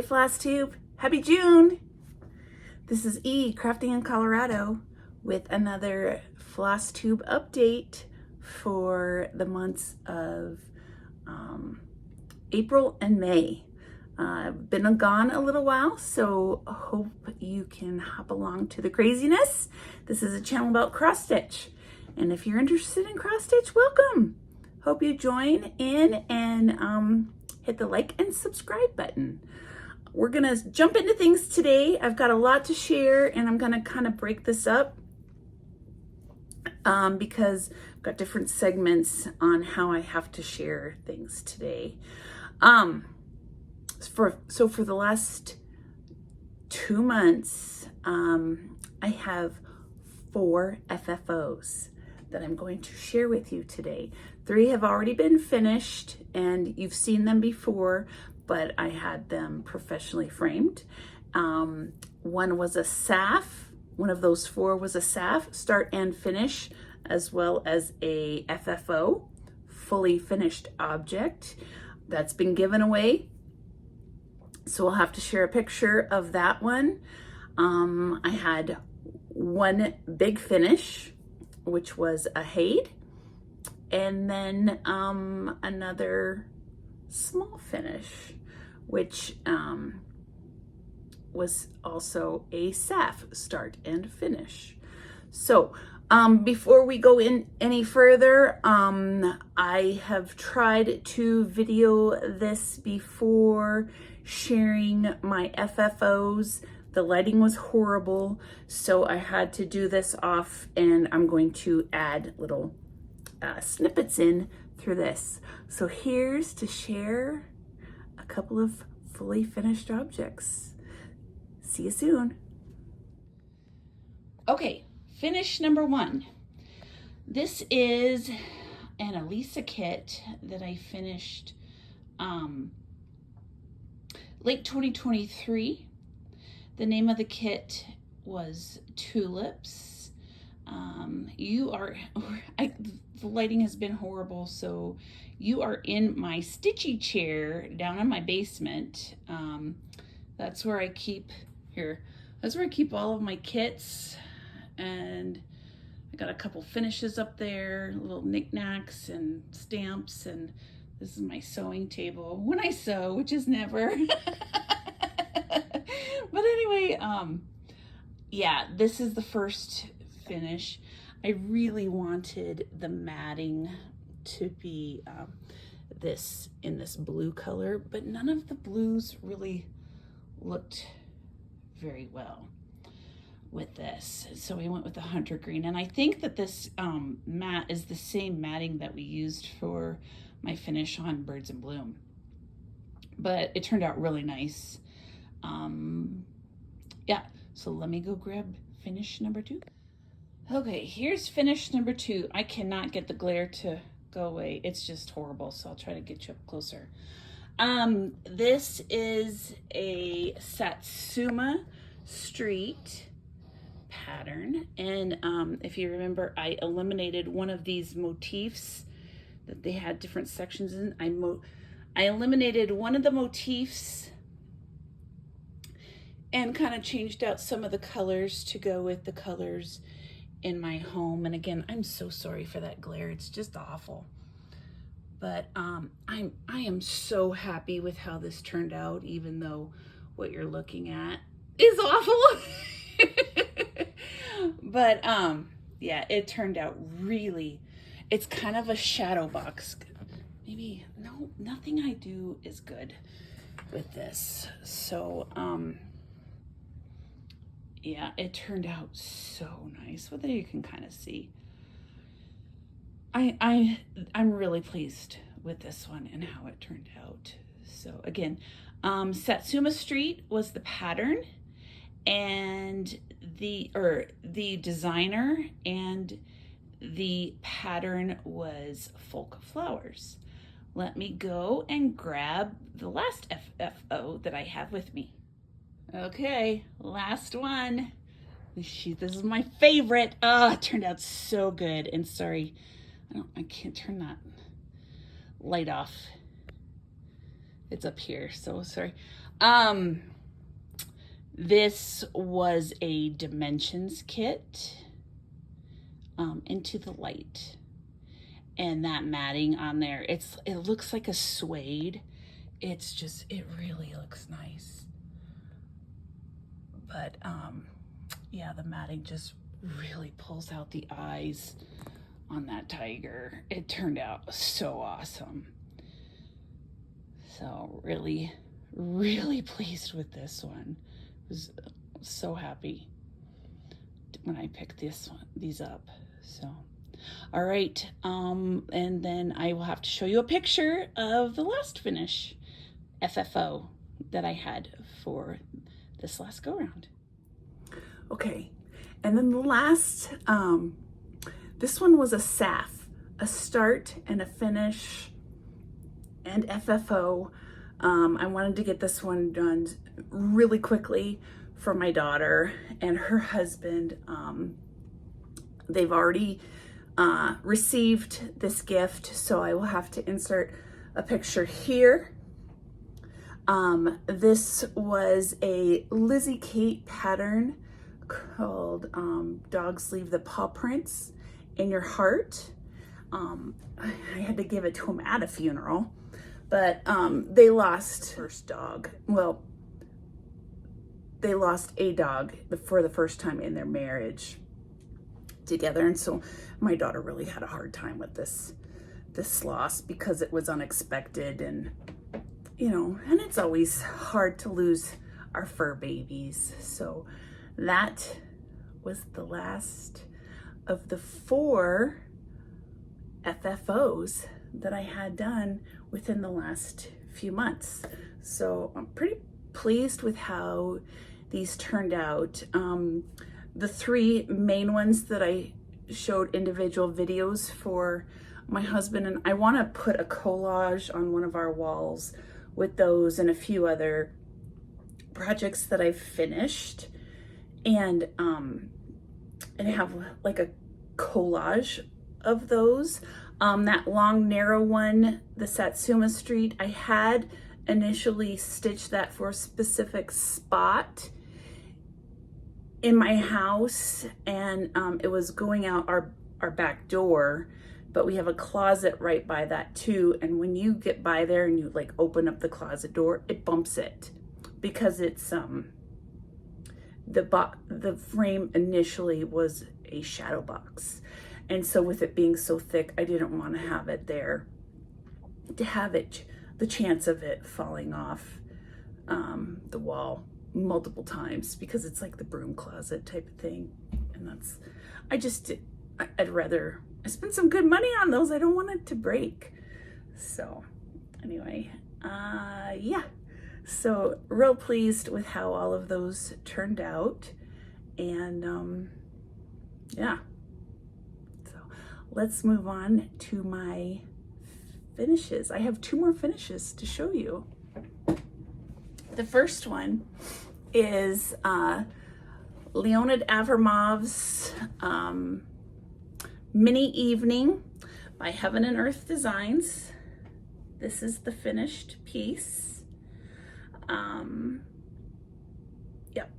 Flosstube, happy June! This is E, crafting in Colorado, with another Flosstube update for the months of April and May. I've been gone a little while, so I hope you can hop along to the craziness. This is a channel about cross stitch, and if you're interested in cross stitch, welcome! Hope you join in and hit the like and subscribe button. We're gonna jump into things today. I've got a lot to share, and I'm gonna kind of break this up because I've got different segments on how I have to share things today. So for the last 2 months, I have 4 FFOs that I'm going to share with you today. 3 have already been finished, and you've seen them before, but I had them professionally framed. One was a SAF. One of those 4 was a SAF, start and finish, as well as a FFO, fully finished object. That's been given away, so I'll have to share a picture of that one. I had one big finish, which was a Hade, and then another small finish, which was also a SAF, start and finish. So before we go in any further, I have tried to video this before sharing my FFOs. The lighting was horrible, so I had to do this off, and I'm going to add little snippets in through this. So here's to share a couple of fully finished objects. See you soon. Okay, finish number 1. This is an Elisa kit that I finished late 2023. The name of the kit was Tulips. The lighting has been horrible, so you are in my Stitchy chair down in my basement. That's where I keep all of my kits, and I got a couple finishes up there, little knickknacks and stamps, and this is my sewing table when I sew, which is never. But anyway, yeah, this is the first finish. I really wanted the matting to be in this blue color, but none of the blues really looked very well with this. So we went with the hunter green, and I think that this mat is the same matting that we used for my finish on Birds in Bloom, but it turned out really nice. Yeah, so let me go grab finish number 2. Okay, here's finish number 2. I cannot get the glare to go away. It's just horrible, so I'll try to get you up closer. This is a Satsuma Street pattern, and if you remember, I eliminated one of these motifs that they had different sections in. I eliminated one of the motifs and kind of changed out some of the colors to go with the colors in my home. And again, I'm so sorry for that glare. It's just awful. But I am so happy with how this turned out, even though what you're looking at is awful. But yeah, it turned out really, it's kind of a shadow box. Maybe, no, nothing I do is good with this. So yeah, it turned out so nice. Well, there you can kind of see. I'm really pleased with this one and how it turned out. So again, Satsuma Street was the pattern, and the designer, and the pattern was Folk Flowers. Let me go and grab the last FFO that I have with me. Okay, last one. This is my favorite. Oh, it turned out so good. And sorry, I can't turn that light off. It's up here, so sorry. This was a dimensions kit, Into the Light. And that matting on there, it looks like a suede. It really looks nice. But yeah, the matting just really pulls out the eyes on that tiger. It turned out so awesome. So really, really pleased with this one. I was so happy when I picked these up. So, all right, and then I will have to show you a picture of the last finish FFO that I had for this last go round. Okay, and then the last, this one was a SAF, a start and a finish and FFO. I wanted to get this one done really quickly for my daughter and her husband. They've already received this gift, so I will have to insert a picture here. This was a Lizzie Kate pattern called Dogs Leave the Paw Prints in Your Heart. I had to give it to them at a funeral, but they lost first dog. Well, they lost a dog for the first time in their marriage together, and so my daughter really had a hard time with this loss because it was unexpected, and you know, and it's always hard to lose our fur babies. So that was the last of the 4 FFOs that I had done within the last few months. So I'm pretty pleased with how these turned out. The 3 main ones that I showed individual videos for my husband, and I want to put a collage on one of our walls with those and a few other projects that I've finished, and have like a collage of those. That long narrow one, the Satsuma Street, I had initially stitched that for a specific spot in my house, and it was going out our back door, but we have a closet right by that too, and when you get by there and you like open up the closet door, it bumps it because it's the frame initially was a shadow box, and so with it being so thick, I didn't want to have it there to have it the chance of it falling off the wall multiple times, because it's like the broom closet type of thing, and I'd rather I spent some good money on those. I don't want it to break. So anyway, yeah, so real pleased with how all of those turned out, and yeah, so let's move on to my finishes. I have 2 more finishes to show you. The first one is Leonid Avramov's Mini Evening by Heaven and Earth Designs. This is the finished piece. Yep.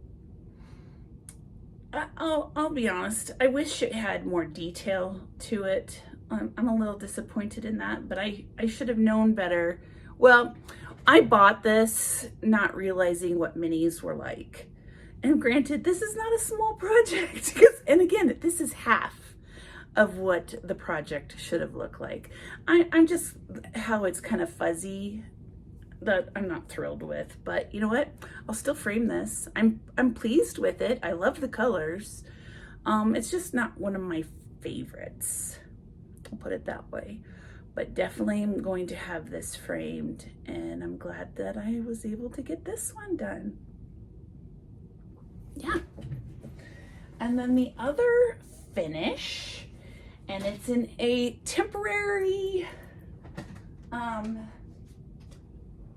I'll be honest, I wish it had more detail to it. I'm a little disappointed in that, but I should have known better. Well, I bought this not realizing what minis were like. And granted, this is not a small project, and again, this is half of what the project should have looked like. I'm just, how it's kind of fuzzy, that I'm not thrilled with, but you know what? I'll still frame this. I'm pleased with it. I love the colors. It's just not one of my favorites. I'll put it that way. But definitely I'm going to have this framed, and I'm glad that I was able to get this one done. Yeah. And then the other finish, and it's in a temporary,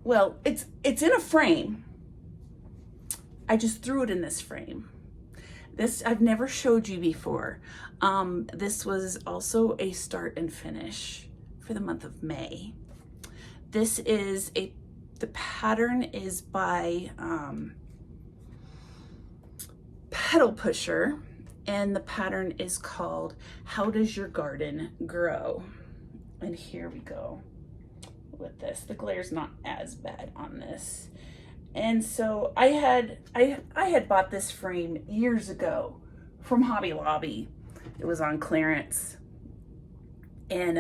well, it's in a frame. I just threw it in this frame. This I've never showed you before. This was also a start and finish for the month of May. This is a The pattern is by Pedal Pusher, and the pattern is called How Does Your Garden Grow? And here we go with this. The glare's not as bad on this. And so I had bought this frame years ago from Hobby Lobby. It was on clearance, and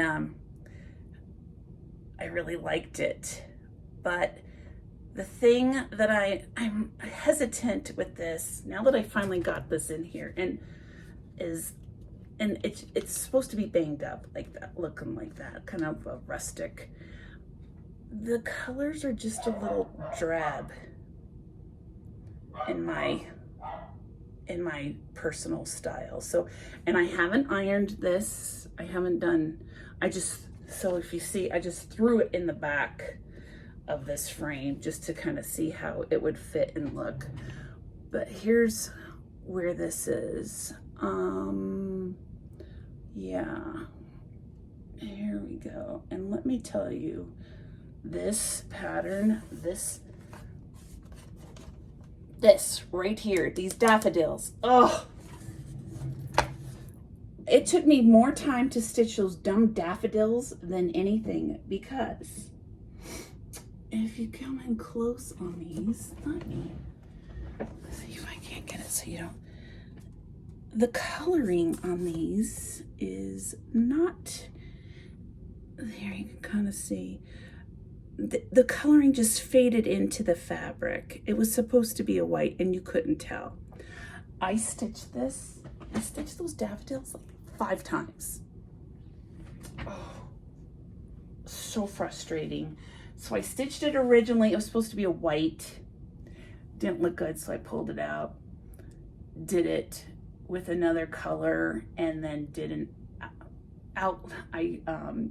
I really liked it. But the thing that I'm hesitant with this, now that I finally got this in here, and it's supposed to be banged up like that, looking like that, kind of a rustic. The colors are just a little drab in my personal style. So, and I haven't ironed this. I haven't done, so if you see, I just threw it in the back of this frame just to kind of see how it would fit and look. But here's where this is. Yeah, here we go. And let me tell you, this pattern, this right here, these daffodils, oh, it took me more time to stitch those dumb daffodils than anything, because if you come in close on these, let me see if I can't get it so you don't, the coloring on these is not, there you can kind of see, the coloring just faded into the fabric. It was supposed to be a white and you couldn't tell. I stitched those daffodils like 5 times. Oh, so frustrating. So I stitched it originally, it was supposed to be a white. Didn't look good, so I pulled it out. Did it with another color, and then I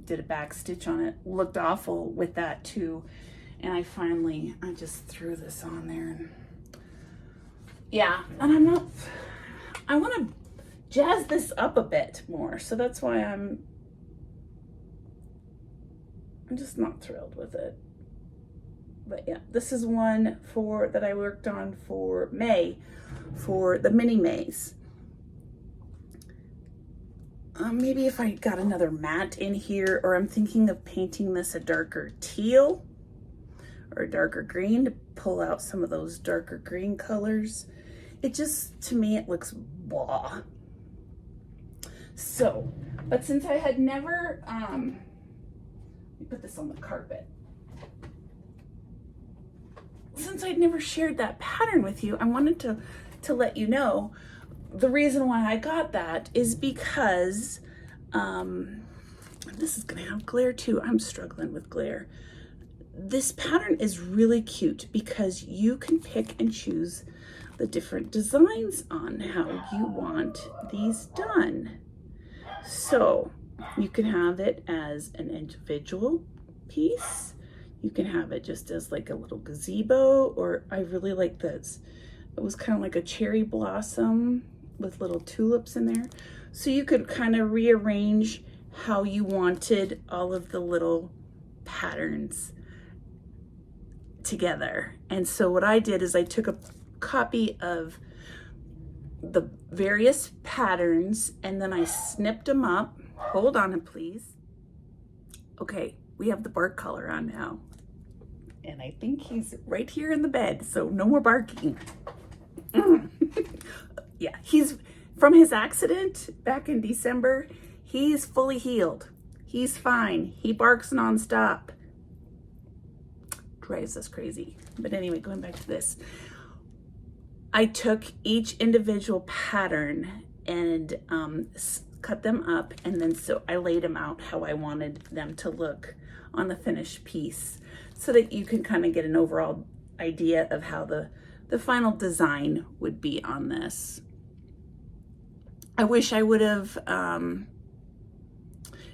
did a back stitch on it. Looked awful with that too. And I just threw this on there, and yeah, and I want to jazz this up a bit more. So that's why I'm just not thrilled with it. But yeah, this is one that I worked on for May, for the mini Mays. Maybe if I got another matte in here, or I'm thinking of painting this a darker teal or a darker green to pull out some of those darker green colors. It just, to me, it looks blah. So, but since I had never, let me put this on the carpet. Since I'd never shared that pattern with you, I wanted to let you know the reason why I got that is because, this is gonna have glare too. I'm struggling with glare. This pattern is really cute because you can pick and choose the different designs on how you want these done. So you can have it as an individual piece. You can have it just as like a little gazebo, or I really like this. It was kind of like a cherry blossom with little tulips in there. So you could kind of rearrange how you wanted all of the little patterns together. And so what I did is I took a copy of the various patterns and then I snipped them up. Hold on, please. Okay, we have the bark color on now. And I think he's right here in the bed, so no more barking. Yeah, he's from his accident back in December. He's fully healed. He's fine. He barks nonstop. Drives us crazy. But anyway, going back to this. I took each individual pattern and cut them up, and then so I laid them out how I wanted them to look on the finished piece, so that you can kind of get an overall idea of how the final design would be on this. I wish I would have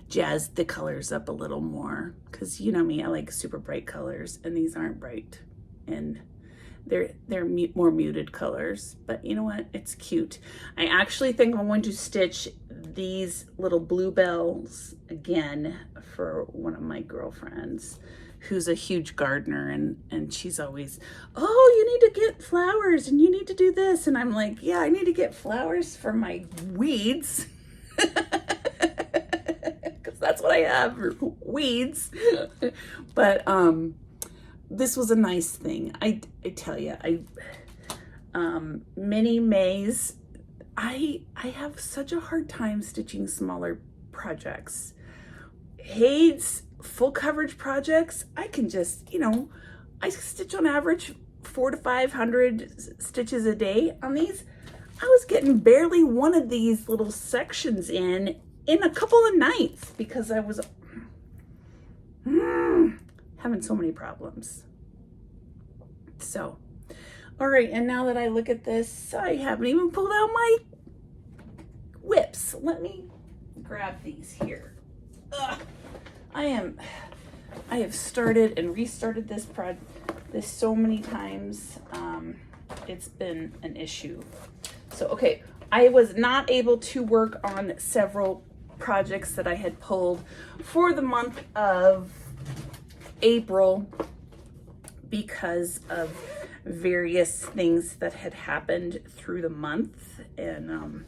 jazzed the colors up a little more, because you know me, I like super bright colors, and these aren't bright, and they're more muted colors. But you know what, it's cute. I actually think I'm going to stitch these little bluebells again for one of my girlfriends, who's a huge gardener, and she's always, oh, you need to get flowers and you need to do this. And I'm like, yeah, I need to get flowers for my weeds. Because that's what I have, weeds. But this was a nice thing. I tell you, mini maze, I have such a hard time stitching smaller projects. Hayes full coverage projects, I can just, I stitch on average 400 to 500 stitches a day on these. I was getting barely one of these little sections in a couple of nights because I was having so many problems. So, all right, and now that I look at this, I haven't even pulled out my whips. Let me grab these here. Ugh. I have started and restarted this so many times. It's been an issue. So, okay, I was not able to work on several projects that I had pulled for the month of April because of various things that had happened through the month. And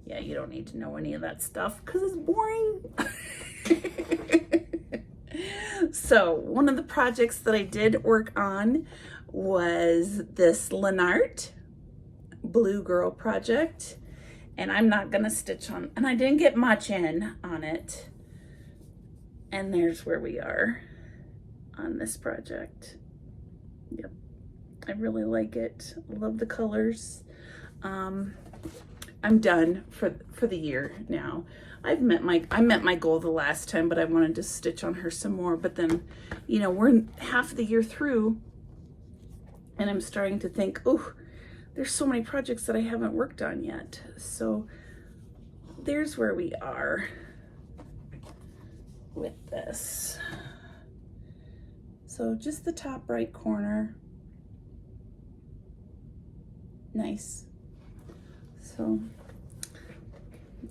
yeah, you don't need to know any of that stuff because it's boring. So one of the projects that I did work on was this Lenart Blue Girl project, and I'm not gonna stitch on, and I didn't get much in on it. And there's where we are on this project. Yep, I really like it. I love the colors. I'm done for the year now. I met my goal the last time, but I wanted to stitch on her some more. But then, we're half the year through, and I'm starting to think, oh, there's so many projects that I haven't worked on yet. So there's where we are with this. So just the top right corner. Nice. So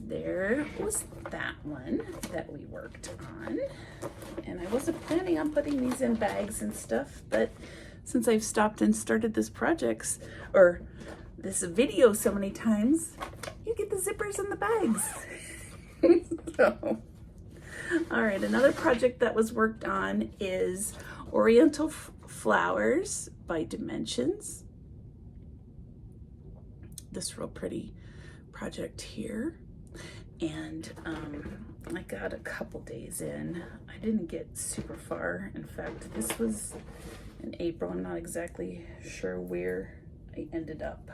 there was that one that we worked on, and I wasn't planning on putting these in bags and stuff, but since I've stopped and started this video so many times, you get the zippers and the bags. So, all right, another project that was worked on is Oriental Flowers by Dimensions. This real pretty project here. And I got a couple days in. I didn't get super far. In fact, this was in April. I'm not exactly sure where I ended up.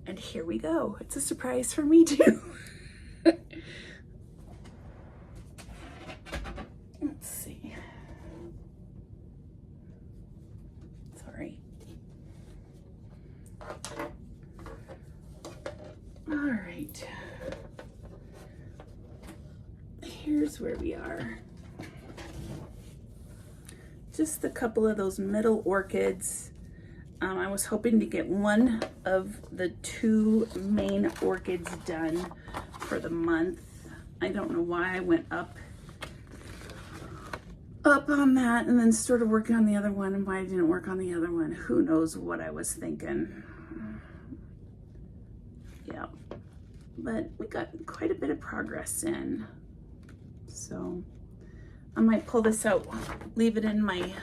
And here we go. It's a surprise for me too. Let's see. Sorry. All right. Here's where we are. Just a couple of those middle orchids. I was hoping to get one of the two main orchids done for the month. I don't know why I went up on that and then started working on the other one, and why I didn't work on the other one. Who knows what I was thinking. Yeah, but we got quite a bit of progress in. So I might pull this out, leave it in my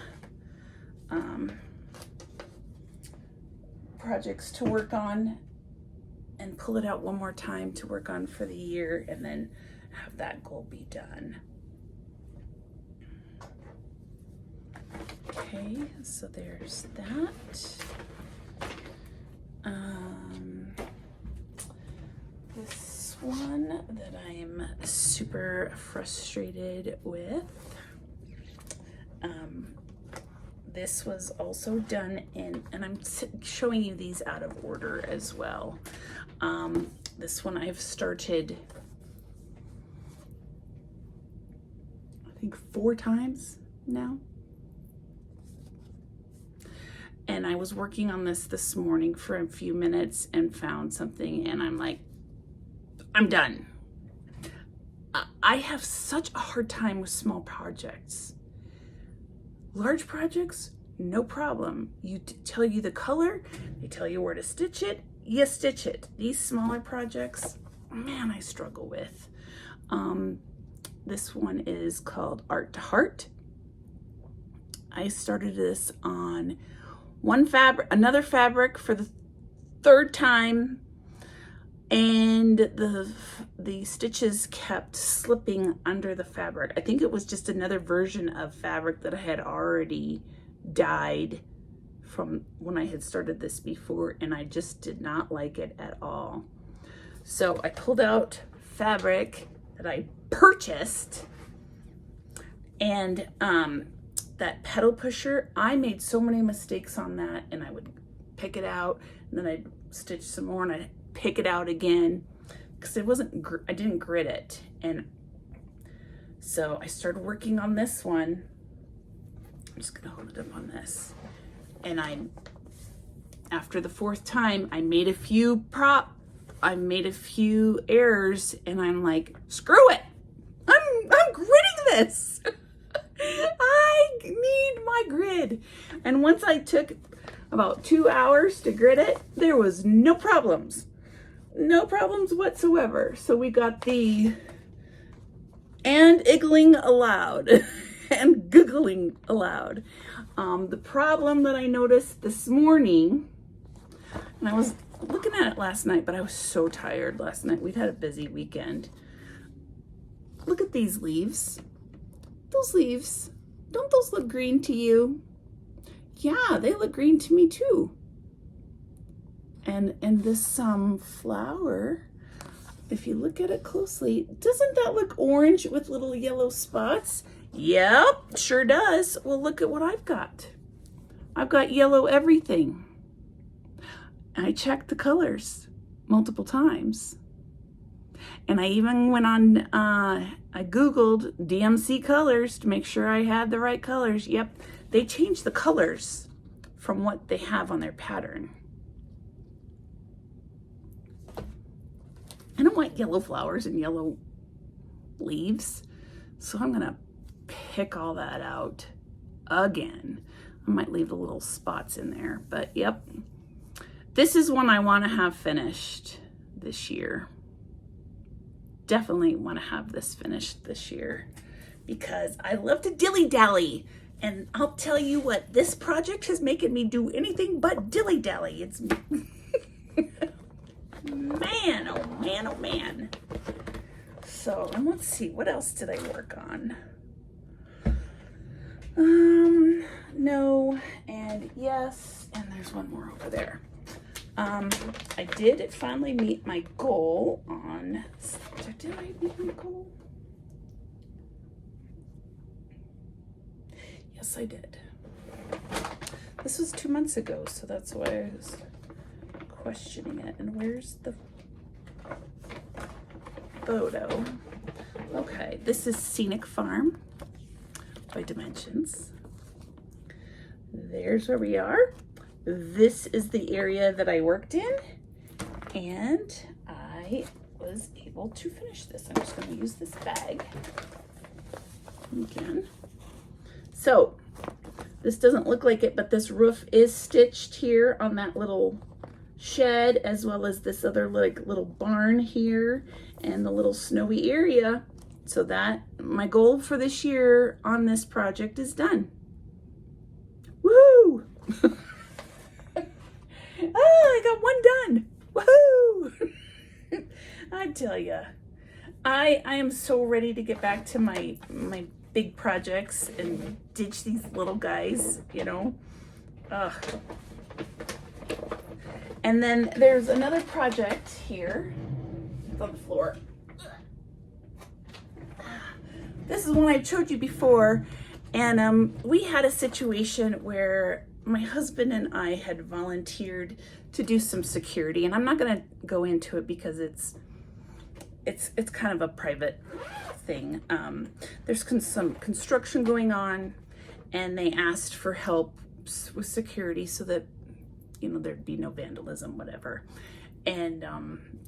projects to work on, and pull it out one more time to work on for the year, and then have that goal be done. Okay, so there's that. This one that I'm super frustrated with. This was also done in, and I'm showing you these out of order as well. This one I've started, I think 4 times now. And I was working on this morning for a few minutes and found something, and I'm like, I'm done. I have such a hard time with small projects. Large projects, no problem. Tell you the color, they tell you where to stitch it, you stitch it. These smaller projects, man, I struggle with. This one is called Art to Heart. I started this on another fabric for the third time, and the stitches kept slipping under the fabric. I think it was just another version of fabric that I had already dyed from when I had started this before, and I just did not like it at all. So I pulled out fabric that I purchased, and that pedal pusher, I made so many mistakes on that, and I would pick it out, and then I'd stitch some more, and I'd pick it out again, because I didn't grit it. And so I started working on this one. I'm just gonna hold it up on this. And after the fourth time, I made a few errors, and I'm like, screw it. I'm gritting this. I need my grid. And once I took about 2 hours to grit it, there was no problems whatsoever. So we got the and iggling allowed and googling allowed. The problem that I noticed this morning, and I was looking at it last night, but I was so tired last night. We'd had a busy weekend. Look at these leaves. Those leaves, don't those look green to you? Yeah, they look green to me too. And this flower, if you look at it closely, doesn't that look orange with little yellow spots? Yep, sure does. Well, look at what I've got. I've got yellow everything. I checked the colors multiple times. And I even went on, I Googled DMC colors to make sure I had the right colors. Yep, they changed the colors from what they have on their pattern. I don't want yellow flowers and yellow leaves, so I'm gonna pick all that out again. I might leave the little spots in there, but yep. This is one I wanna have finished this year. Definitely wanna have this finished this year because I love to dilly-dally. And I'll tell you what, this project has making me do anything but dilly-dally. It's man, oh man, oh man. So, and let's see, what else did I work on? No, and yes, and there's one more over there. I did finally meet my goal on, did I meet my goal? Yes, I did. This was 2 months ago, so that's why I was questioning it. And where's the photo? Okay, this is Scenic Farm by Dimensions. There's where we are. This is the area that I worked in, and I was able to finish this. I'm just going to use this bag again. So this doesn't look like it, but this roof is stitched here on that little shed, as well as this other like little barn here and the little snowy area. So that my goal for this year on this project is done. Woohoo! I got one done. Woohoo! I tell you, I am so ready to get back to my big projects and ditch these little guys, you know. Ugh. And then there's another project here. It's on the floor. This is one I've showed you before, and we had a situation where my husband and I had volunteered to do some security, and I'm not going to go into it because it's kind of a private thing. There's some construction going on, and they asked for help with security so that, you know, there'd be no vandalism, whatever. And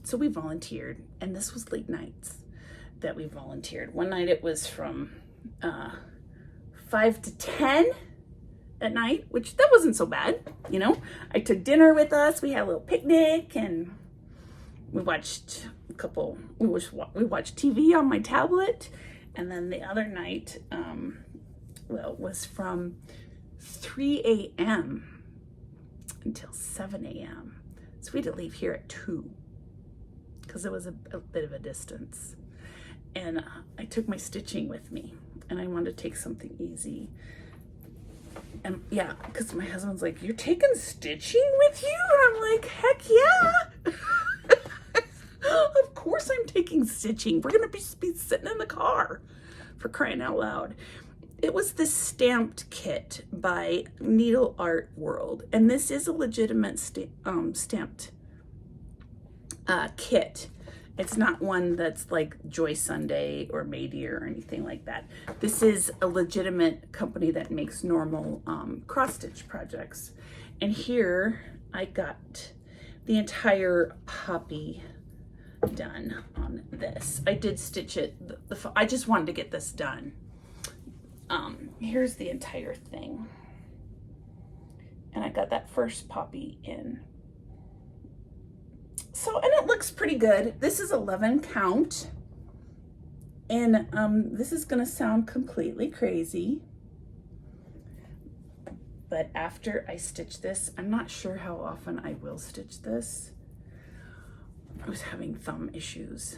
so we volunteered, and this was late nights that we volunteered. One night it was from 5 to 10, at night, which that wasn't so bad, you know. I took dinner with us. We had a little picnic and we watched we watched TV on my tablet. And then the other night, well, it was from 3 a.m. until 7 a.m. So we had to leave here at 2 because it was a bit of a distance. And I took my stitching with me and I wanted to take something easy. And yeah, because my husband's like, "You're taking stitching with you?" And I'm like, "Heck yeah." Of course I'm taking stitching. We're going to be sitting in the car, for crying out loud. It was this stamped kit by Needle Art World. And this is a legitimate stamped kit. It's not one that's like Joy Sunday or Maydeer or anything like that. This is a legitimate company that makes normal cross stitch projects. And here I got the entire poppy done on this. I did stitch it. I just wanted to get this done. Here's the entire thing. And I got that first poppy in. So, and it looks pretty good. This is 11 count. And this is gonna sound completely crazy. But after I stitch this, I'm not sure how often I will stitch this. I was having thumb issues.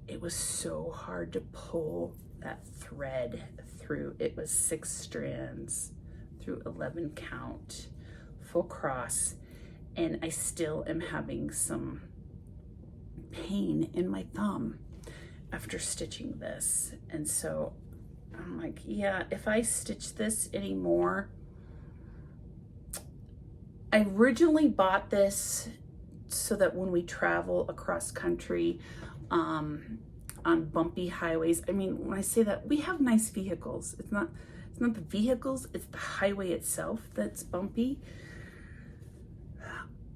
It was so hard to pull that thread through. It was 6 strands through 11 count, full cross. And I still am having some pain in my thumb after stitching this. And so I'm like, yeah, if I stitch this anymore. I originally bought this so that when we travel across country on bumpy highways, I mean, when I say that, we have nice vehicles. It's not the vehicles, it's the highway itself that's bumpy.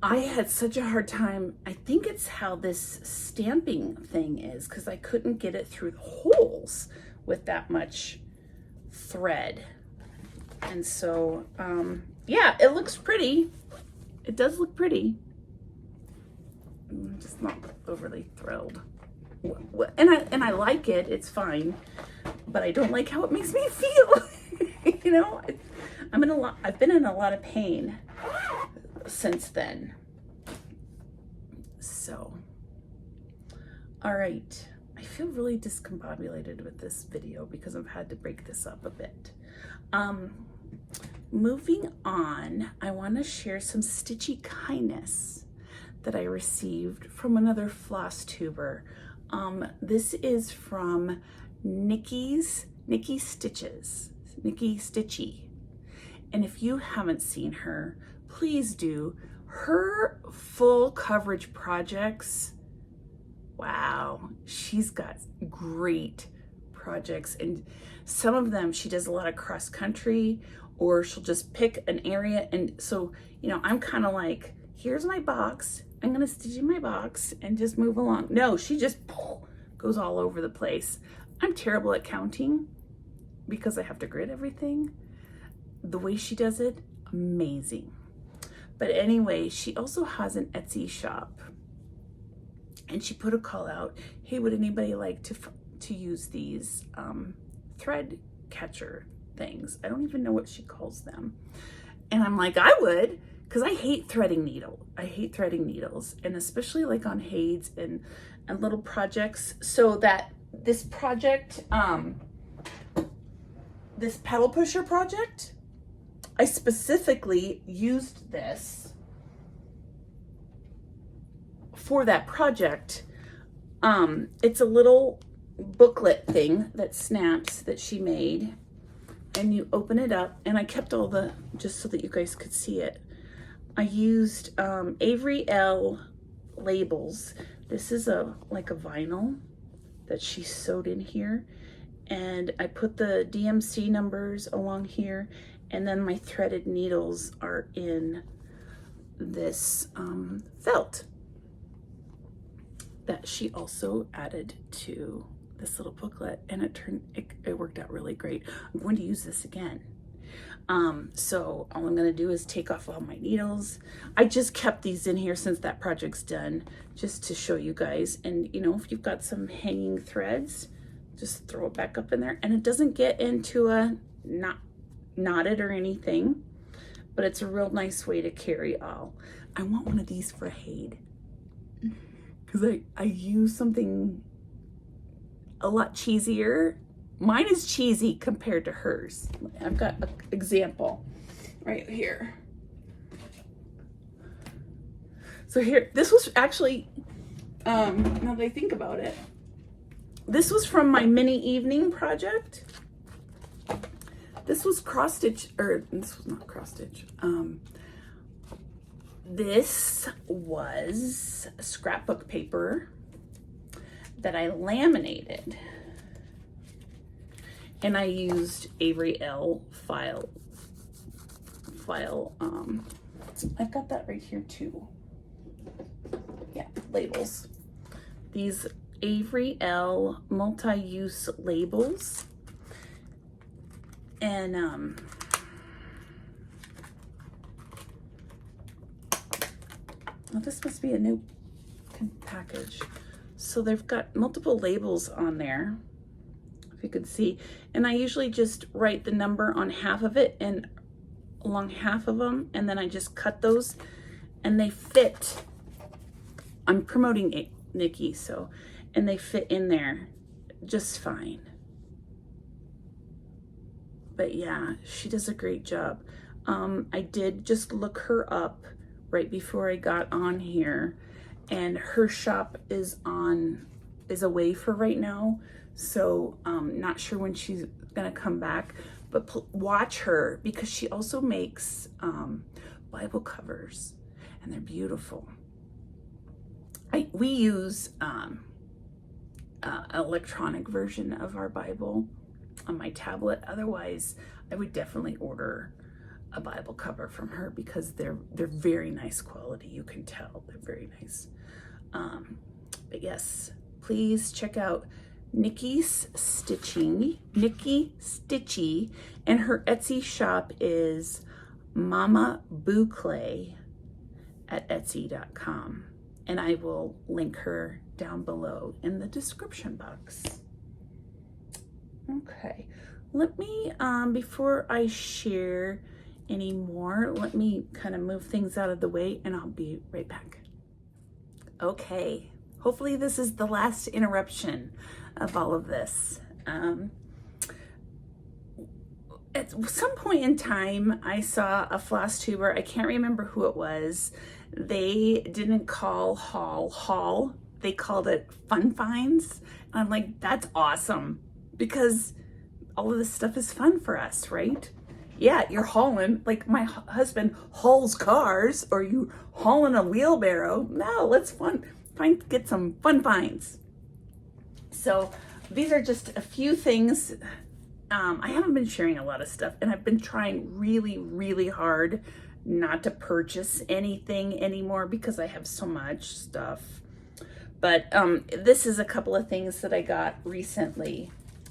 I had such a hard time. I think it's how this stamping thing is, because I couldn't get it through the holes with that much thread. And so, yeah, it looks pretty. It does look pretty. I'm just not overly thrilled. And I like it, it's fine, but I don't like how it makes me feel. You know, I've been in a lot of pain since then. So, all right. I feel really discombobulated with this video because I've had to break this up a bit. Moving on, I want to share some stitchy kindness that I received from another Flosstuber. This is from Nikki Stitchy. And if you haven't seen her, please do. Her full coverage projects, wow, she's got great projects. And some of them, she does a lot of cross country, or she'll just pick an area. And so, you know, I'm kind of like, here's my box. I'm going to stitch in my box and just move along. No, she just goes all over the place. I'm terrible at counting because I have to grid everything. The way she does it, amazing. But anyway, she also has an Etsy shop. And she put a call out, hey, would anybody like to use these thread catcher things? I don't even know what she calls them. And I'm like, I would, because I hate threading needles. And especially like on Hades and little projects. So that this project, this pedal pusher project, I specifically used this for that project. It's a little booklet thing that snaps that she made, and you open it up, and I kept all the, just so that you guys could see it. I used Avery L labels. This is like a vinyl that she sewed in here, and I put the DMC numbers along here, and then my threaded needles are in this felt that she also added to this little booklet, and it worked out really great. I'm going to use this again. So all I'm going to do is take off all my needles. I just kept these in here since that project's done, just to show you guys. And you know, if you've got some hanging threads, just throw it back up in there, and it doesn't get into a knotted or anything, but it's a real nice way to carry all. I want one of these for Hade, because I use something a lot cheesier. Mine is cheesy compared to hers. I've got an example right here. So here, this was actually, now that I think about it, this was from my mini evening project. This was cross stitch, or this was not cross stitch. This was scrapbook paper that I laminated. And I used Avery L file. I've got that right here too. Yeah, labels. These Avery L multi-use labels. And well, this must be a new package. So they've got multiple labels on there, if you could see. And I usually just write the number on half of it and along half of them, and then I just cut those, and they fit. I'm promoting Nikki, so, and they fit in there just fine. But yeah, she does a great job. I did just look her up right before I got on here, and her shop is away for right now, so not sure when she's gonna come back, but watch her, because she also makes Bible covers, and they're beautiful. We use an electronic version of our Bible on my tablet. Otherwise, I would definitely order a Bible cover from her, because they're very nice quality. You can tell they're very nice. But yes, please check out Nikki's Stitching, Nikki Stitchy, and her Etsy shop is Mama Boucle at Etsy.com, and I will link her down below in the description box. Okay, let me, before I share any more, let me kind of move things out of the way, and I'll be right back. Okay, hopefully this is the last interruption of all of this. At some point in time, I saw a Flosstuber, I can't remember who it was. They didn't call haul, they called it fun finds. And I'm like, that's awesome, because all of this stuff is fun for us, right? Yeah, you're hauling, like my husband hauls cars, or you hauling a wheelbarrow. No, let's get some fun finds. So these are just a few things. I haven't been sharing a lot of stuff, and I've been trying really, really hard not to purchase anything anymore, because I have so much stuff. But this is a couple of things that I got recently.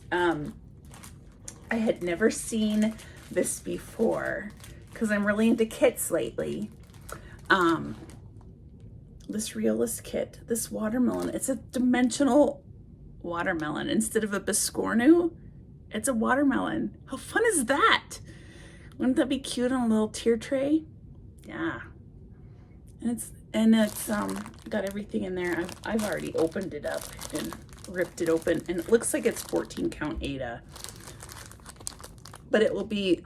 I had never seen this before, because I'm really into kits lately. This realist kit, this watermelon, it's a dimensional watermelon. Instead of a biscornu, it's a watermelon. How fun is that? Wouldn't that be cute on a little tier tray? Yeah. And it's got everything in there. I've already opened it up and ripped it open, and it looks like it's 14 count Ada. But it will be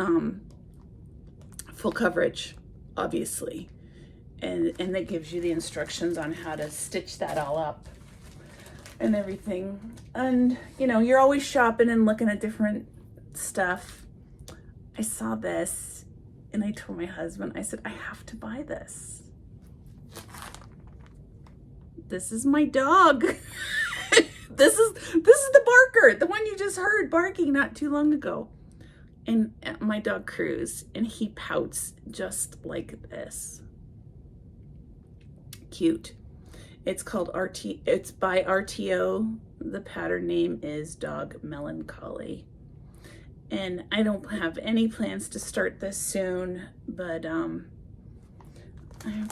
full coverage, obviously. And that gives you the instructions on how to stitch that all up and everything. And you know, you're always shopping and looking at different stuff. I saw this and I told my husband, I said, I have to buy this. This is my dog. This is the barker, the one you just heard barking not too long ago. And my dog Cruz, and he pouts just like this. Cute. It's called it's by RTO. The pattern name is Dog Melancholy. And I don't have any plans to start this soon, but I'm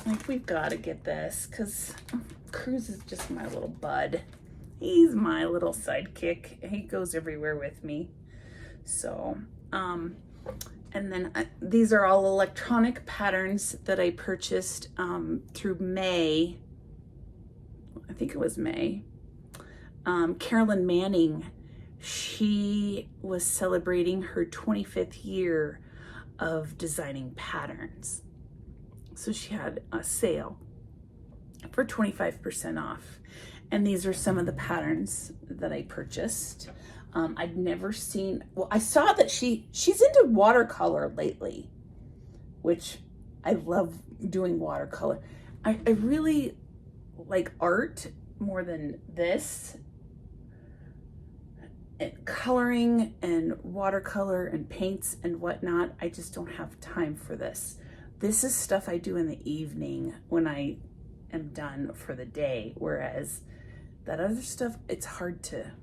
like, we've got to get this because Cruz is just my little bud. He's my little sidekick. He goes everywhere with me. So, and then these are all electronic patterns that I purchased through May. I think it was May. Carolyn Manning, she was celebrating her 25th year of designing patterns. So she had a sale for 25% off. And these are some of the patterns that I purchased. I'd never seen, well, I saw that she's into watercolor lately, which I love doing watercolor. I really like art more than this. And coloring and watercolor and paints and whatnot, I just don't have time for this. This is stuff I do in the evening when I am done for the day, whereas that other stuff, it's hard to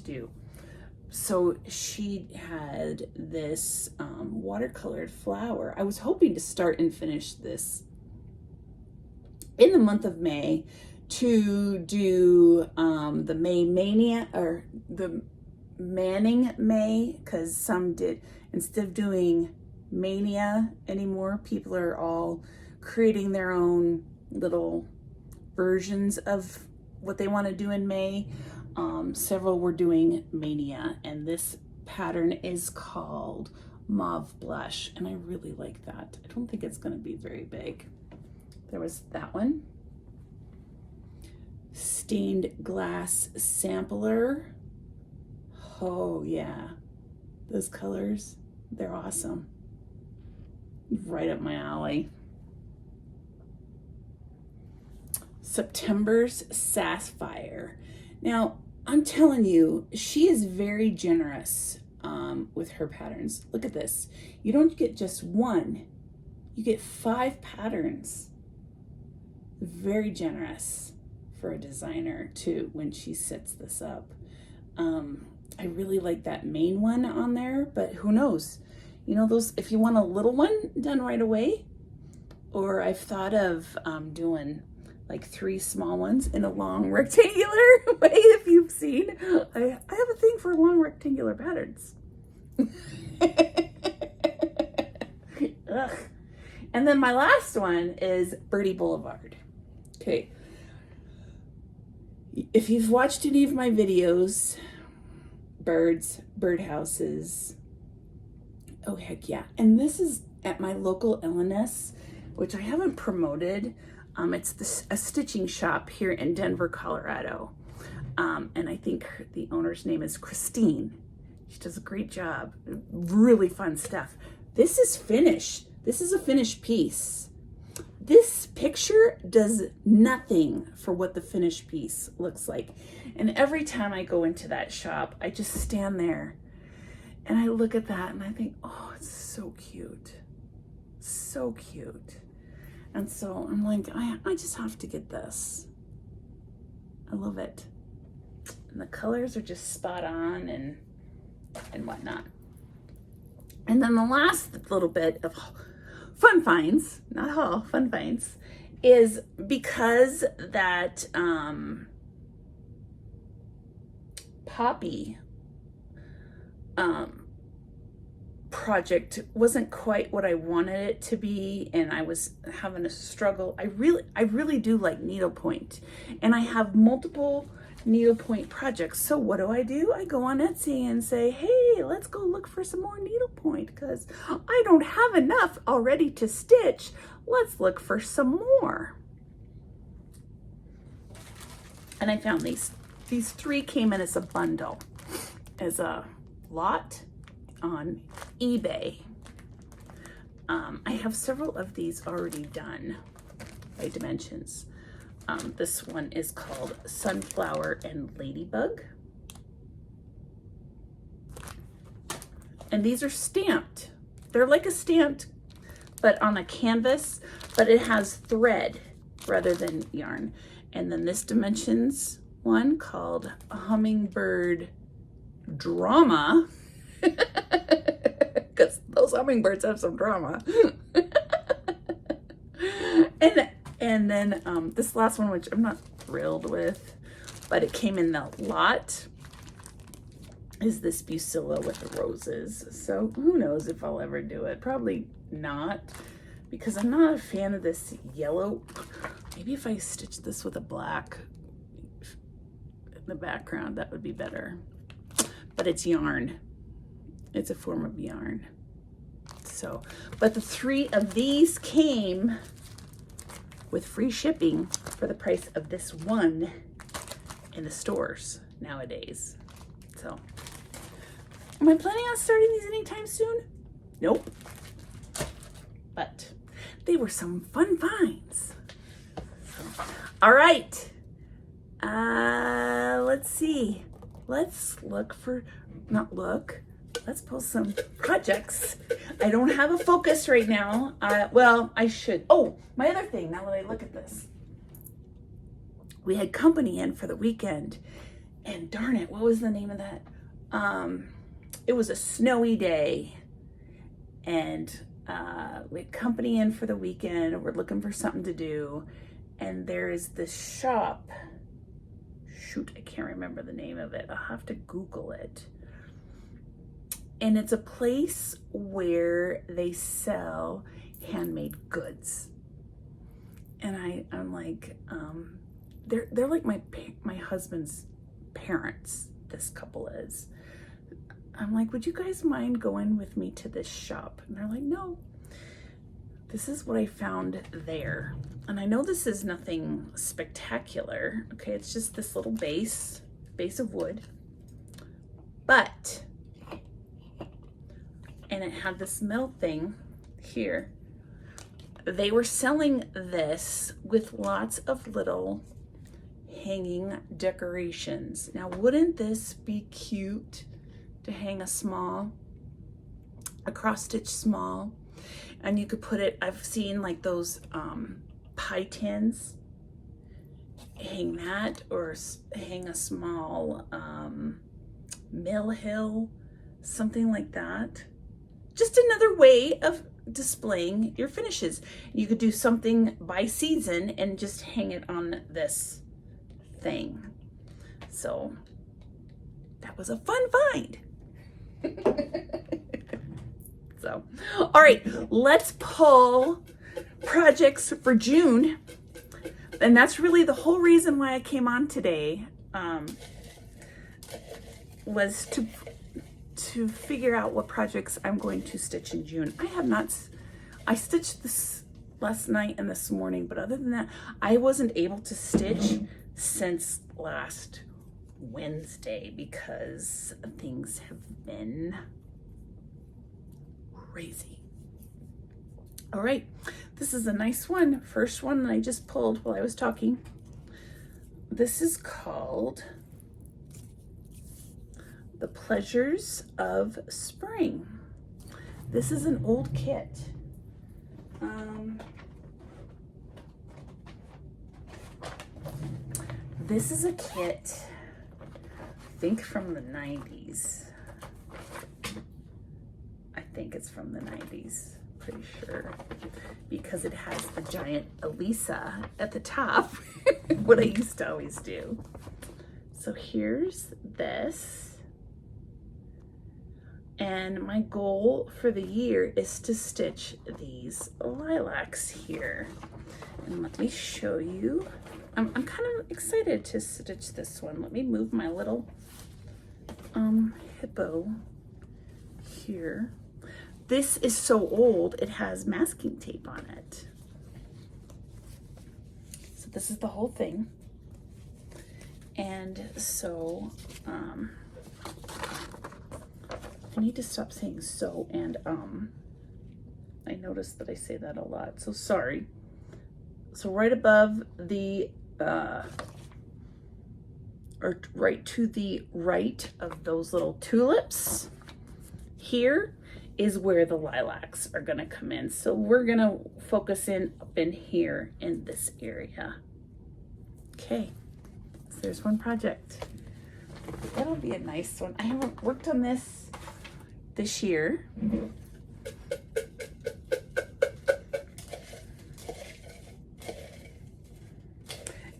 do. So she had this watercolored flower. I was hoping to start and finish this in the month of May to do the May Mania, or the Manning May, because some did, instead of doing Mania anymore, people are all creating their own little versions of what they want to do in May. Several were doing Mania, and this pattern is called Mauve Blush, and I really like that. I don't think it's going to be very big. There was that one. Stained glass sampler. Oh yeah, those colors, they're awesome. Right up my alley. September's Sapphire. Now, I'm telling you, she is very generous with her patterns. Look at this. You don't get just one, you get 5 patterns. Very generous for a designer too when she sets this up. I really like that main one on there, but who knows? You know, those, if you want a little one done right away, or I've thought of doing like 3 small ones in a long rectangular way. If you've seen, I have a thing for long rectangular patterns. Ugh. And then my last one is Birdie Boulevard. Okay. If you've watched any of my videos, birds, birdhouses, oh heck yeah. And this is at my local L&S, which I haven't promoted. It's a stitching shop here in Denver, Colorado. And I think the owner's name is Christine. She does a great job. Really fun stuff. This is finished. This is a finished piece. This picture does nothing for what the finished piece looks like. And every time I go into that shop, I just stand there and I look at that and I think, oh, it's so cute. So cute. And so I'm like, I just have to get this. I love it. And the colors are just spot on and whatnot. And then the last little bit of fun finds, not haul, fun finds, is because that poppy project wasn't quite what I wanted it to be, and I was having a struggle. I really do like needlepoint, and I have multiple needlepoint projects. So what do? I go on Etsy and say, hey, let's go look for some more needlepoint because I don't have enough already to stitch. Let's look for some more. And I found these 3 came in as a bundle, as a lot on eBay. I have several of these already done by Dimensions. This one is called Sunflower and Ladybug. And these are stamped. They're like a stamped, but on a canvas, but it has thread rather than yarn. And then this dimensions one called Hummingbird Drama, because those hummingbirds have some drama. and then this last one, which I'm not thrilled with, but it came in the lot, is this Bucilla with the roses. So who knows if I'll ever do it. Probably not, because I'm not a fan of this yellow. Maybe if I stitch this with a black in the background, that would be better. But it's yarn. It's a form of yarn. So, but the 3 of these came with free shipping for the price of this one in the stores nowadays. So, am I planning on starting these anytime soon? Nope. But they were some fun finds. So, all right. Let's see. Let's let's pull some projects. I don't have a focus right now. Well, I should. Oh, my other thing, now that I look at this. We had company in for the weekend, and darn it, what was the name of that? It was a snowy day, and we had company in for the weekend. We're looking for something to do, and there is this shop. Shoot, I can't remember the name of it. I'll have to Google it. And it's a place where they sell handmade goods. And I'm like, they're like my husband's parents, this couple is. I'm like, would you guys mind going with me to this shop? And they're like, no. This is what I found there. And I know this is nothing spectacular. Okay, it's just this little base of wood. But, and it had this metal thing here. They were selling this with lots of little hanging decorations. Now, wouldn't this be cute to hang a cross stitch small? And you could put it, I've seen like those pie tins, hang that, or hang a small mill hill, something like that. Just another way of displaying your finishes. You could do something by season and just hang it on this thing. So that was a fun find. So, all right, let's pull projects for June. And that's really the whole reason why I came on today, was to figure out what projects I'm going to stitch in June. I stitched this last night and this morning, but other than that, I wasn't able to stitch since last Wednesday because things have been crazy. All right, this is a nice one. First one that I just pulled while I was talking. This is called The Pleasures of Spring. This is an old kit. This is a kit, I think from the 90s. I think it's from the 90s, pretty sure, because it has a giant Elisa at the top, what I used to always do. So here's this. And my goal for the year is to stitch these lilacs here. And let me show you. I'm kind of excited to stitch this one. Let me move my little hippo here. This is so old, it has masking tape on it. So this is the whole thing. And so, I need to stop saying so and I noticed that I say that a lot, so sorry. So right above the, or right to the right of those little tulips, here is where the lilacs are gonna come in. So we're gonna focus in up in here in this area. Okay, so there's one project. That'll be a nice one. I haven't worked on this year.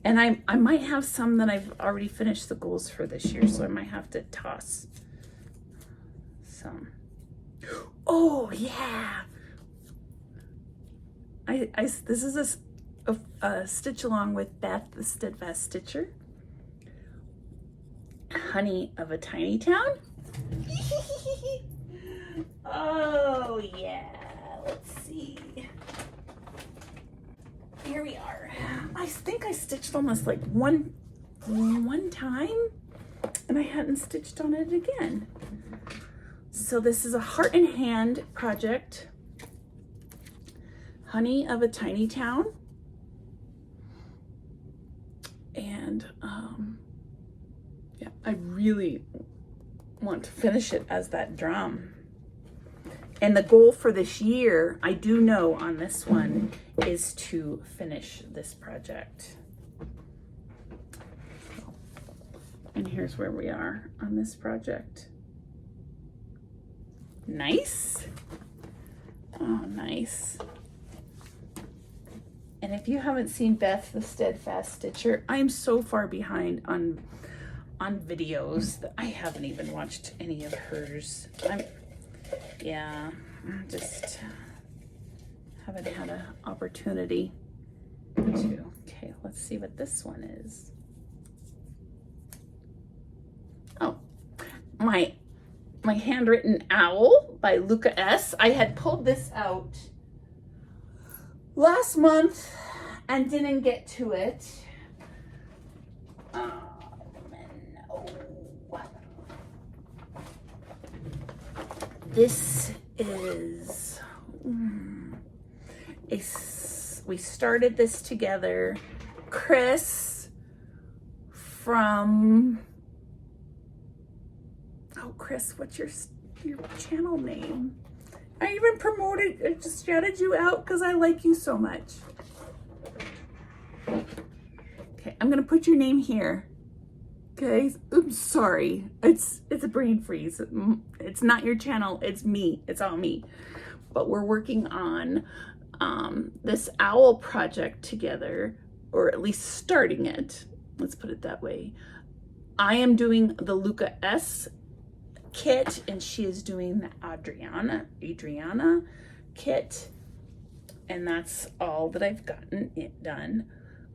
And I might have some that I've already finished the goals for this year, so I might have to toss some. Oh yeah! This is a stitch along with Beth, the Steadfast Stitcher. Honey of a Tiny Town. Oh yeah, let's see. Here we are. I think I stitched almost like one time, and I hadn't stitched on it again. So this is a heart and hand project. Honey of a Tiny Town. And yeah, I really want to finish it as that drum. And the goal for this year, I do know on this one, is to finish this project. And here's where we are on this project. Nice. Oh, nice. And if you haven't seen Beth, the Steadfast Stitcher, I'm so far behind on videos that I haven't even watched any of hers. Yeah, just haven't had an opportunity to. Okay, let's see what this one is. Oh, my handwritten owl by Luca S. I had pulled this out last month and didn't get to it. No. This is, we started this together. Chris from, oh Chris, what's your channel name? I even promoted, I just shouted you out because I like you so much. Okay, I'm gonna put your name here. Okay, oops, sorry. It's a brain freeze. It's not your channel, it's me. It's all me. But we're working on this owl project together, or at least starting it. Let's put it that way. I am doing the Luca S kit, and she is doing the Adriana kit. And that's all that I've gotten it done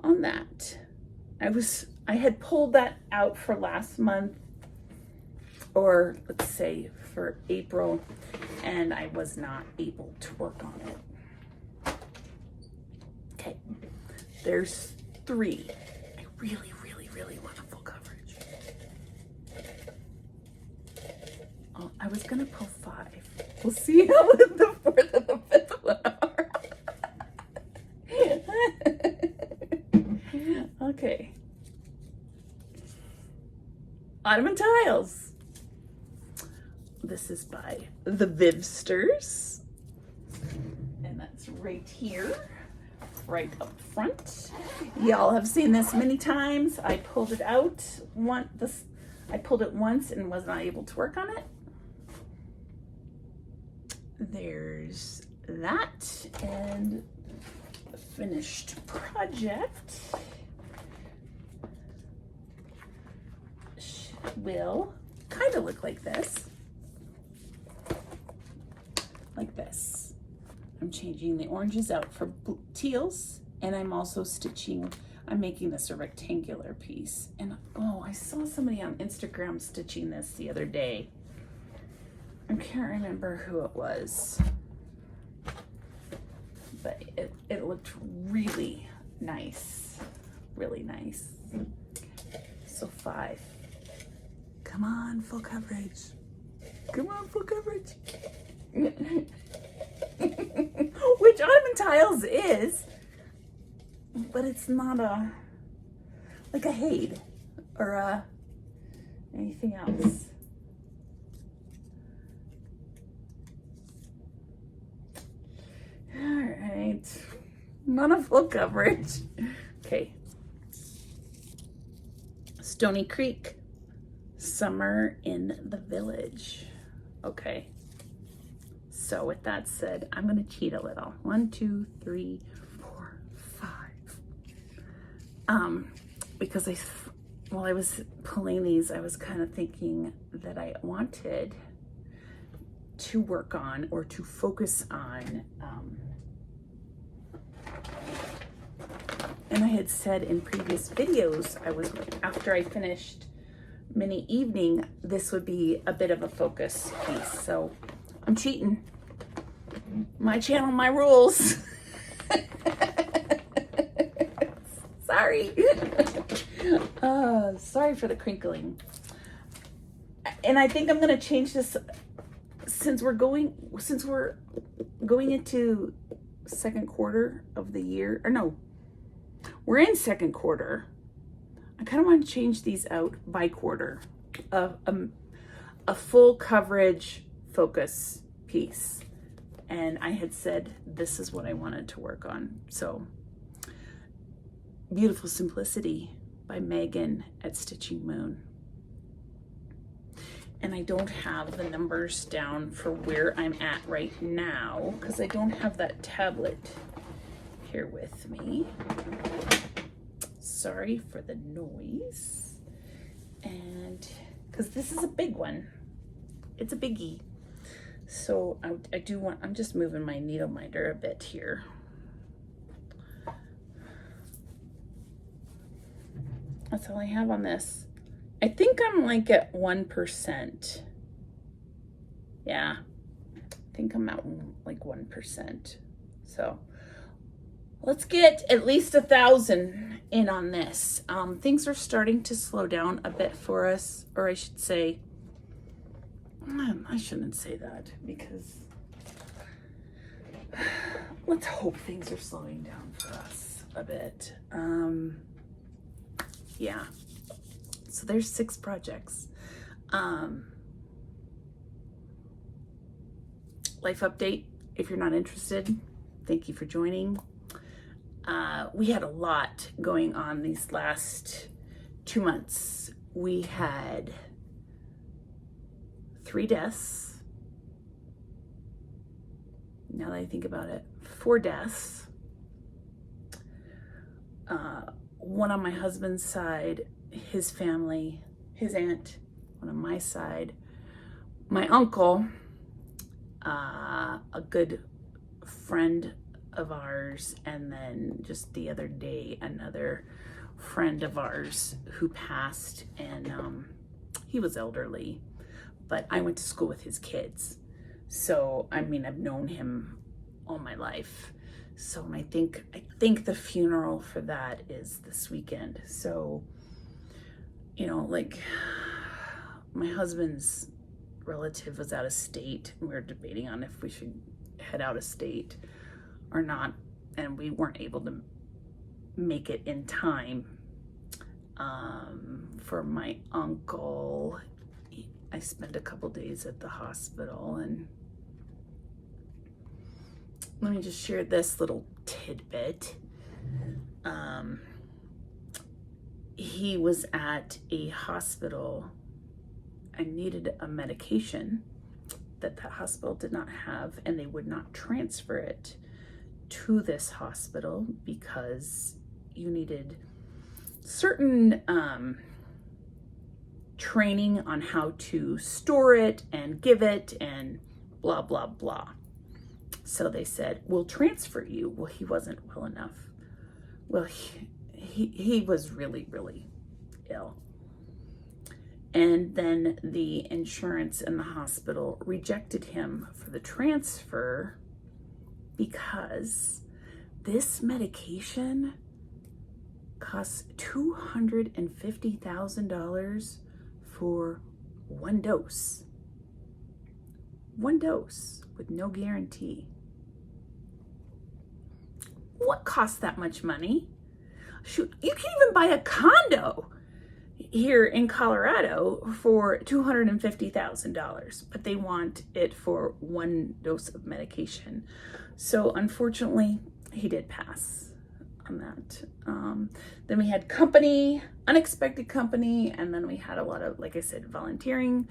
on that. I had pulled that out for last month, or let's say for April, and I was not able to work on it. Okay, there's 3. I really, really, really want a full coverage. Oh, I was gonna pull 5. We'll see how the 4th and the 5th one are. Okay. Ottoman Tiles. This is by the Vivsters. And that's right here, right up front. Y'all have seen this many times. I pulled it out I pulled it once and was not able to work on it. There's that, and a finished project will kind of look like this. Like this. I'm changing the oranges out for teals, and I'm also I'm making this a rectangular piece. And oh, I saw somebody on Instagram stitching this the other day. I can't remember who it was, but it looked really nice, really nice. So 5. Come on, full coverage. Come on, full coverage. Which Ottoman Tiles is, but it's not like a Hade or anything else. All right, not a full coverage. Okay, Stony Creek, Summer in the Village. Okay. So with that said, I'm going to cheat a little. 1, 2, 3, 4, 5. Because while I was pulling these, I was kind of thinking that I wanted to work on or to focus on, and I had said in previous videos, after I finished Mini Evening, this would be a bit of a focus piece. So I'm cheating. My channel, my rules. Sorry. Sorry for the crinkling. And I think I'm going to change this since we're going into second quarter of the year. Or no, we're in second quarter. I kind of want to change these out by quarter of a full coverage focus piece. And I had said this is what I wanted to work on. So Beautiful Simplicity by Megan at Stitching Moon. And I don't have the numbers down for where I'm at right now because I don't have that tablet here with me. Sorry for the noise. And because this is a big one. It's a biggie. So I'm just moving my needle minder a bit here. That's all I have on this. I think I'm like at 1%. Yeah, I think I'm at like 1%. So let's get at least 1,000 in on this. Things are starting to slow down a bit for us, or I should say, I shouldn't say that because let's hope things are slowing down for us a bit. Yeah. So there's 6 projects. Life update, if you're not interested, thank you for joining. We had a lot going on these last 2 months. We had 3 deaths. Now that I think about it, 4 deaths. 1 on my husband's side, his family, his aunt. 1 on my side, my uncle, a good friend of ours, and then just the other day, another friend of ours who passed, and he was elderly, but I went to school with his kids. So, I mean, I've known him all my life. So I think the funeral for that is this weekend. So, you know, like my husband's relative was out of state and we were debating on if we should head out of state or not. And we weren't able to make it in time. For my uncle, I spent a couple days at the hospital, and let me just share this little tidbit. He was at a hospital and needed a medication that the hospital did not have, and they would not transfer it to this hospital because you needed certain training on how to store it and give it and blah, blah, blah. So they said, we'll transfer you. Well, he wasn't well enough. Well, he was really, really ill. And then the insurance and the hospital rejected him for the transfer because this medication costs $250,000 for 1 dose. 1 dose with no guarantee. What costs that much money? Shoot, you can even buy a condo here in Colorado for $250,000, but they want it for 1 dose of medication. So unfortunately, he did pass. on that. Then we had company, unexpected company, and then we had a lot of, like I said, volunteering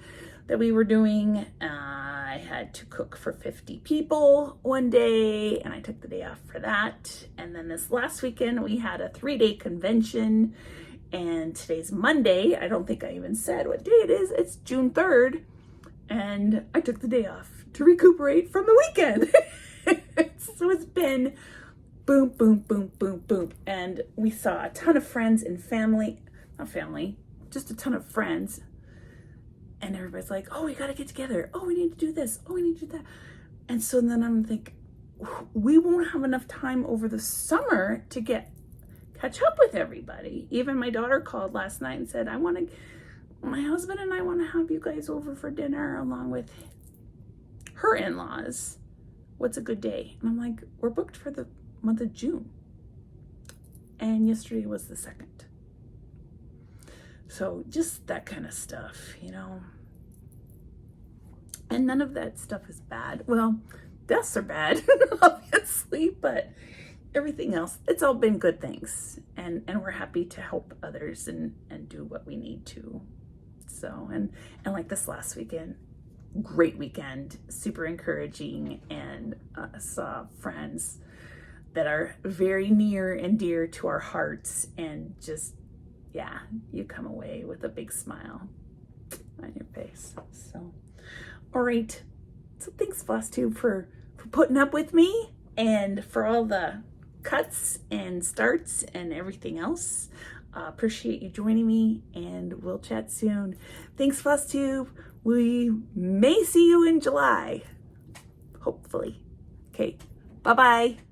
that we were doing. I had to cook for 50 people one day, and I took the day off for that. And then this last weekend, we had a 3-day convention, and today's Monday. I don't think I even said what day it is. It's June 3rd, and I took the day off to recuperate from the weekend. So it's been boom, boom, boom, boom, boom. And we saw a ton of friends and family, not family, just a ton of friends. And everybody's like, oh, we got to get together. Oh, we need to do this. Oh, we need to do that. And so then I'm thinking, we won't have enough time over the summer to catch up with everybody. Even my daughter called last night and said, my husband and I want to have you guys over for dinner along with her in-laws. What's a good day? And I'm like, we're booked for the month of June. And yesterday was the 2nd. So just that kind of stuff, you know. And none of that stuff is bad. Well, deaths are bad, obviously, but everything else, it's all been good things. And we're happy to help others and do what we need to. So, and like this last weekend, great weekend, super encouraging, and saw friends that are very near and dear to our hearts, and just, yeah, you come away with a big smile on your face. So, all right. So thanks, Flosstube, for putting up with me and for all the cuts and starts and everything else. Appreciate you joining me, and we'll chat soon. Thanks, Flosstube. We may see you in July, hopefully. Okay, bye-bye.